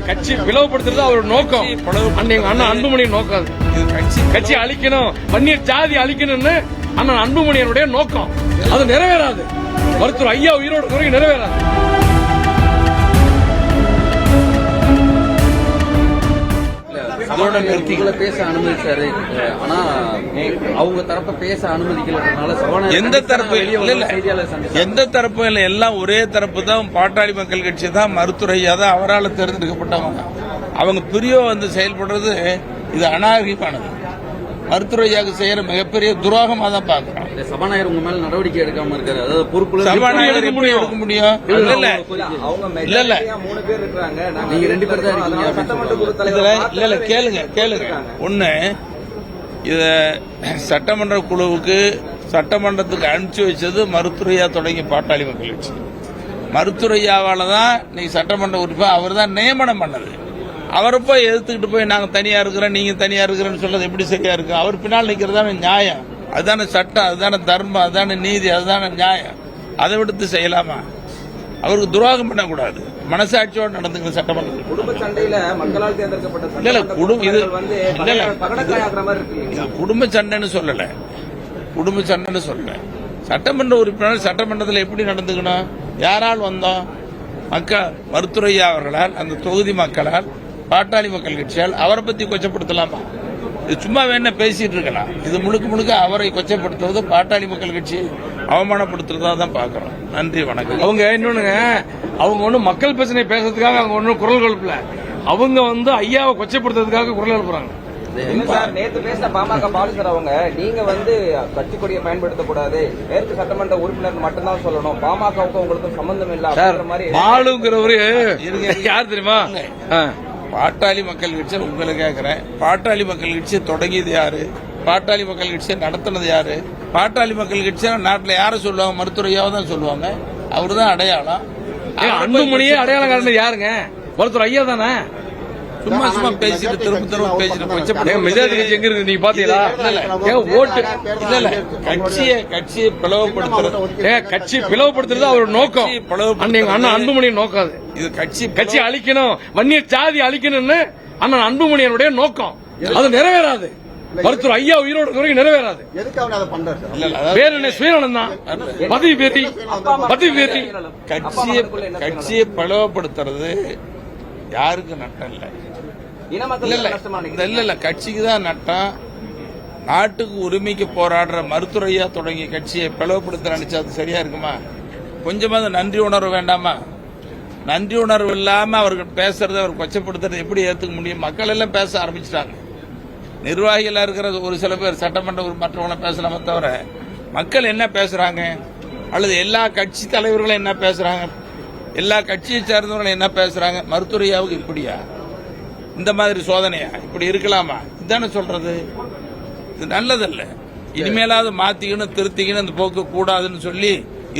கட்சி பிளவுபடுத்துறது அவரோட நோக்கம். எங்க அண்ணன் அன்புமணி நோக்கம் கட்சி அழிக்கணும், வன்னியர் ஜாதி அழிக்கணும்னு அண்ணன் அன்புமணியனுடைய நோக்கம். அது நிறைவேறாது. மருத்துவர் ஐயா உயிரோடு குறையும் நிறைவேறாது. அதோட நிறுத்திகளை பேச அனுமதிச்சாரு. ஆனா அவங்க தரப்ப பேச அனுமதிக்கல. எந்த தரப்பு எந்த தரப்பும் இல்லை, எல்லாம் ஒரே தரப்பு தான். பாட்டாளி மக்கள் கட்சி தான், மருத்துவரையா தான் அவரால் தேர்ந்தெடுக்கப்பட்டவங்க. அவங்க பிரியோ வந்து செயல்படுறது இது அநாகரிகமானது. மருத்துவரையாவுக்கு செய்யற மிகப்பெரிய துரோகமா தான் பாக்குறோம். சபாநாயகர் உங்க மேல நடவடிக்கை எடுக்காம இருக்காரு. அதாவது பொறுப்பு சபாநாயகர் எப்படி எடுக்க முடியும்? இல்ல இல்ல 3 பேர் இருக்காங்க, நீங்க 2 பேர் தான் இருக்கீங்க. இல்ல கேளுங்க. ஒண்ணு, இத சட்டமன்ற குழுவுக்கு சட்டமன்றத்துக்கு அனுப்பிச்சு வச்சது மருத்துவரையா தொடங்கி பாட்டாளி மக்கள் கட்சி. மருத்துவரையாவால தான் இன்னைக்கு சட்டமன்ற உறுப்பினர் அவர் தான் நியமனம் பண்ணது. அவரை போய் எதிர்த்துக்கிட்டு போய் நாங்க தனியா இருக்கிறோம், நீங்க தனியா இருக்கிறேன்னு சொல்றது எப்படி சரியா இருக்கு? அவர் பின்னால் நிக்கிறதான நியாயம், அதுதானே சட்டம், அதுதானே தர்மம், அதுதானே நீதி, அதுதானே நியாயம். அதை விடுத்து செய்யலாமா? அவருக்கு துரோகம் பண்ணக்கூடாது. மனசாட்சியோடு நடந்துக்கிற சட்டமன்ற குடும்ப சண்டையில மக்களால் தேர்ந்தெடுக்கப்பட்ட குடும்ப சண்டைன்னு சொல்லல, சட்டமன்ற உறுப்பினர் சட்டமன்றத்தில் எப்படி நடந்துக்கணும்? யாரால் வந்தோம்? மக்கள் மருத்துவரையா அவர்களால், அந்த தொகுதி மக்களால், பாட்டாளி மக்கள் கட்சியால். அவரை பத்தி கொச்சப்படுத்தலாமா? இது சும்மா வேணா பேசிட்டு இருக்கலாம். இது முழுக்க அவரை கொச்சப்படுத்துவது பாட்டாளி மக்கள் கட்சி அவமானப்படுத்துறதா தான் பாக்குறோம். நன்றி, வணக்கம். அவங்க இன்னொன்னுங்க, அவங்க ஒன்னும் மக்கள் பிரச்சனை பேசுறதுக்காக அவங்க ஒன்னும் குரல் எழுப்பல. அவங்க வந்து ஐயாவை கொச்சப்படுத்துறதுக்காக குரல் எழுப்புறாங்க. நேற்று பேசின பாமக பாலிசர் அவங்க, நீங்க வந்து கட்சி கொடியை பயன்படுத்தக்கூடாது, மேற்கு சட்டமன்ற உறுப்பினர் மட்டும்தான் சொல்லணும், பாமகவுக்கு உங்களுக்கு சம்பந்தம் இல்ல மாதிரி பாலுங்கிறவரு யார் தெரியுமா? பாட்டாளி மக்கள் கட்சி உங்களை கேட்கிறேன். பாட்டாளி மக்கள் கட்சியை தொடங்கியது யாரு? பாட்டாளி மக்கள் கட்சியை நடத்தினது யாரு? பாட்டாளி மக்கள் கட்சியை நாட்டில் யாரை சொல்லுவாங்க? மருத்துவரையாவை தான் சொல்லுவாங்க. அவரு தான் அடையாளம். அன்புமணியே அடையாளம் காரணம் யாருங்க? மருத்துவர் ஐயா தானே. சும்மா பேசிட்டு திரும்ப பேசிட்டு மெஜாரிட்டி கட்சி எங்க இருக்கு நீங்க பாத்தீங்களா? ஓட்டு இல்ல கட்சியை பிளவுபடுத்துறது, கட்சி பிளவுபடுத்துறது அவரோட நோக்கம். எங்க அண்ணன் அன்புமணி நோக்கம். இது கட்சி அழிக்கணும், வன்னியர் ஜாதி அழிக்கணும்னு அண்ணன் அன்புமணியனுடைய நோக்கம். அது நிறைவேறாது. மருத்துவர் ஐயா உயிரோடு குறையும் நிறைவேறாது. வேற என்ன? சுயநலம் தான். பதவி பேரி கட்சியை பிளவுபடுத்துறது யாருக்கு நட்டம் இல்ல. கட்சிக்கு தான் நட்டம். நாட்டுக்கு உரிமைக்கு போராடுற மருத்துவரையா தொடங்கிய கட்சியை பிளவுபடுத்த நினைச்சா அது சரியா இருக்குமா? கொஞ்சமாவது நன்றி உணர்வு வேண்டாமா? நன்றி உணர்வு இல்லாம அவர்கள் பேசுறத, அவர் கொச்சப்படுத்துறது எப்படி ஏத்துக்க முடியும்? மக்கள் எல்லாம் பேச ஆரம்பிச்சிட்டாங்க. நிர்வாகிகளா இருக்கிற ஒரு சில பேர் சட்டமன்ற மற்றவங்கள பேசலாமே தவிர மக்கள் என்ன பேசுறாங்க? அல்லது எல்லா கட்சி தலைவர்களும் என்ன பேசுறாங்க? எல்லா கட்சியை சேர்ந்தவர்கள் என்ன பேசுறாங்க? மருத்துவரையாவுக்கு இப்படியா? இந்த மாதிரி சோதனையா? இப்படி இருக்கலாமா? இதுதானே சொல்றது. இது நல்லதல்ல. இனிமேலாவது மாத்திக்கணும், திருத்திக்கணும், இந்த போக்கு கூடாதுன்னு சொல்லி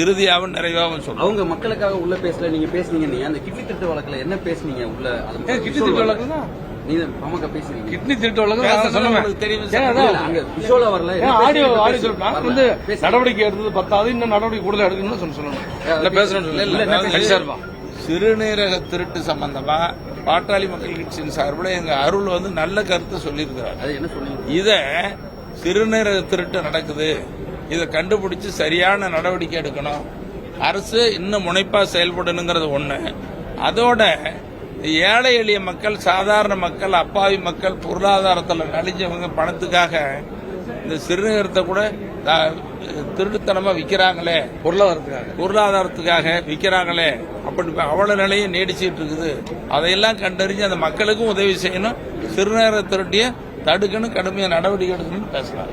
இறுதியாகவும் நிறைவாகவும் சொல்லுங்க. அவங்க மக்களுக்காக உள்ள பேசல, நீங்க பேசுனீங்க. அந்த கிட்னி திருட்டு வழக்குல என்ன பேசுனீங்க? உள்ள கிட்னி திருட்டு வழக்கு தான் நீங்க பாமக பேசுறீங்க. கிட்னி திருட்டு வழக்கு தெரியும். நடவடிக்கை எடுத்தது பத்தாது, இன்னும் நடவடிக்கை கூடுதல் எடுக்கணும்னு சொல்லணும். பேசணும். சிறுநீரக திருட்டு சம்பந்தமா பாட்டாளி மக்கள் கட்சியின் சார்பில் எங்க அருள் வந்து நல்ல கருத்தை சொல்லியிருக்கிறார். இத சிறுநீரக திருட்டு நடக்குது, இதை கண்டுபிடிச்சு சரியான நடவடிக்கை எடுக்கணும். அரசு இன்னும் முனைப்பா செயல்படணுங்கிறது ஒண்ணு. அதோட ஏழை எளிய மக்கள், சாதாரண மக்கள், அப்பாவி மக்கள், பொருளாதாரத்தில் நலிஞ்சவங்க பணத்துக்காக இந்த சிறுநீரத்தை கூட திருட்டுத்தனமா விற்கிறாங்களே, பொருளாதாரத்துக்காக விற்கிறாங்களே, அப்படி அவ்வளவு நிலையும் நீடிச்சிட்டு இருக்குது. அதையெல்லாம் கண்டறிஞ்சு அந்த மக்களுக்கும் உதவி செய்யணும், சிறுநீர திருட்டிய தடுக்கணும், கடுமையா நடவடிக்கை எடுக்கணும்னு பேசலாம்.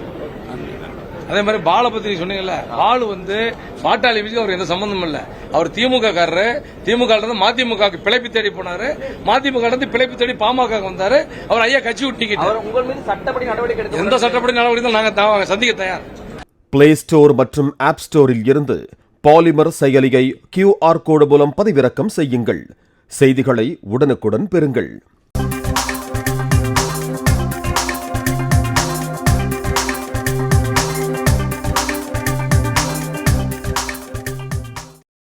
அதே மாதிரி பாலை பத்தி சொன்னீங்கல்ல, பாலு வந்து பாட்டாளி விஜய் அவர் எந்த சம்பந்தமும் இல்ல. அவர் திமுக காரரு. திமுக மதிமுக பிழைப்பு தேடி போனாரு, மதிமுக பிழைப்பு தேடி பாமக வந்தாரு. அவர் ஐயா கட்சி விட்டு உங்கள் மீது சட்டப்படி நடவடிக்கை எடுக்க எந்த சட்டப்படி நடவடிக்கை நாங்க சந்திக்க தயார். பிளே ஸ்டோர் மற்றும் ஆப் ஸ்டோரில் இருந்து பாலிமர் செயலியை QR கோடு மூலம் பதிவிறக்கம் செய்யுங்கள். செய்திகளை உடனுக்குடன் பெறுங்கள்.